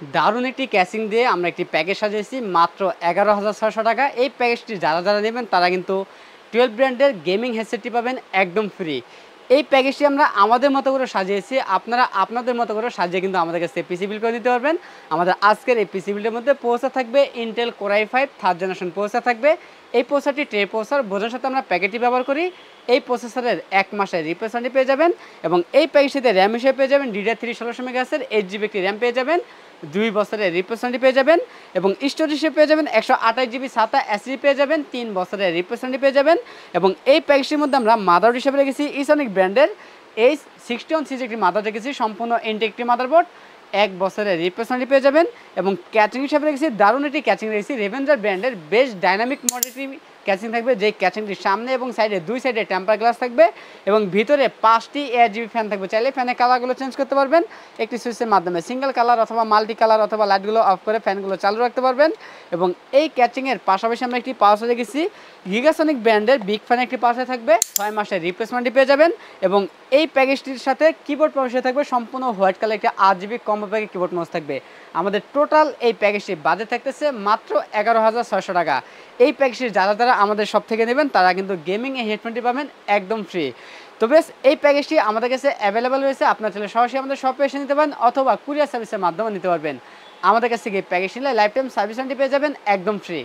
দারুণ একটি ক্যাচিং দিয়ে আমরা একটি প্যাকেজ সাজিয়েছি মাত্র 11,600 টাকা। এই প্যাকেজটি যারা নেবেন তারা কিন্তু 12 ব্র্যান্ডের গেমিং হেডসেটটি পাবেন একদম ফ্রি। এই প্যাকেজটি আমরা আমাদের মতো করে সাজিয়েছি। আপনারা আপনাদের মতো করে সাজিয়ে কিন্তু আমাদের কাছে পিসি বিল্ড করে নিতে পারবেন। আমাদের আজকের এই পিসি বিল্ডের মধ্যে প্রসেসর থাকবে Intel Core i5 3rd generation processor থাকবে। এই প্রসেসরটি ট্রে প্রসেসর বোঝার সাথে আমরা প্যাকেটটি ব্যবহার করি। এই প্রসেসরের 1 মাসের রিপ্লেসমেন্ট পেয়ে যাবেন এবং এই প্যাকেজটিতে র্যাম হিসেবে পেয়ে যাবেন DDR3 1600 মেগাহার্টজের 8GB একটি র্যাম পেয়ে যাবেন। 2 বছরের রিপ্লেসমেন্ট পেয়ে যাবেন এবং স্টোরেজ হিসেবে পেয়ে যাবেন 128GB SATA SSD পেয়ে যাবেন। 3 বছরের রিপ্লেসমেন্ট পেয়ে যাবেন এবং এই প্যাকেজটির মধ্যে আমরা মাদারবোর্ড হিসেবে রেখেছি ইসনিক ব্র্যান্ডের H61 সিরিজের একটি মাদারবোর্ড রেখেছি, সম্পূর্ণ ইনটেক একটি মাদারবোর্ড। 1 বছরের রিপ্লেসমেন্ট পেয়ে যাবেন এবং ক্যাচিং হিসেবে রেখেছি দারুণ একটি ক্যাচিং রেখেছি রেভেঞ্জার ব্র্যান্ডের বেশ ডাইনামিক মডেলটি ক্যাচিং থাকবে, যেই ক্যাচিংটির সামনে এবং সাইডে 2 সাইডে টেম্পার গ্লাস থাকবে এবং ভিতরে 5টি ARGB ফ্যান থাকবে। চাইলে ফ্যানের কালারগুলো চেঞ্জ করতে পারবেন একটি সুইচের মাধ্যমে, সিঙ্গেল কালার অথবা মাল্টি কালার অথবা লাইটগুলো অফ করে ফ্যানগুলো চালু রাখতে পারবেন। এবং এই ক্যাচিংয়ের পাশাপাশি আমরা একটি পাওয়ার রেখেছি গিগাসনিক ব্র্যান্ডের বিগ ফ্যান একটি পাওয়ার থাকবে। 6 মাসের রিপ্লেসমেন্টটি পেয়ে যাবেন এবং এই প্যাকেজটির সাথে কিবোর্ড পাওয়ার থাকবে সম্পূর্ণ হোয়াইট কালার একটি 8GB কম্বো প্যাকের কিবোর্ড মাউস থাকবে। আমাদের টোটাল এই প্যাকেজটি বাজেট থাকতেছে মাত্র 11,600 টাকা। এই প্যাকেজটি যারা আমাদের শপ থেকে নেবেন তারা কিন্তু গেমিং এই হেডফোনটি পাবেন একদম ফ্রি। তো বেশ এই প্যাকেজটি আমাদের কাছে অ্যাভেলেবেল রয়েছে, আপনার চলে সরাসরি আমাদের শপে এসে নিতে পারেন অথবা কুরিয়ার সার্ভিসের মাধ্যমে নিতে পারবেন। আমাদের কাছ থেকে এই প্যাকেজ নিলে লাইফ টাইম সার্ভিস ওয়ারেন্টি পেয়ে যাবেন একদম ফ্রি।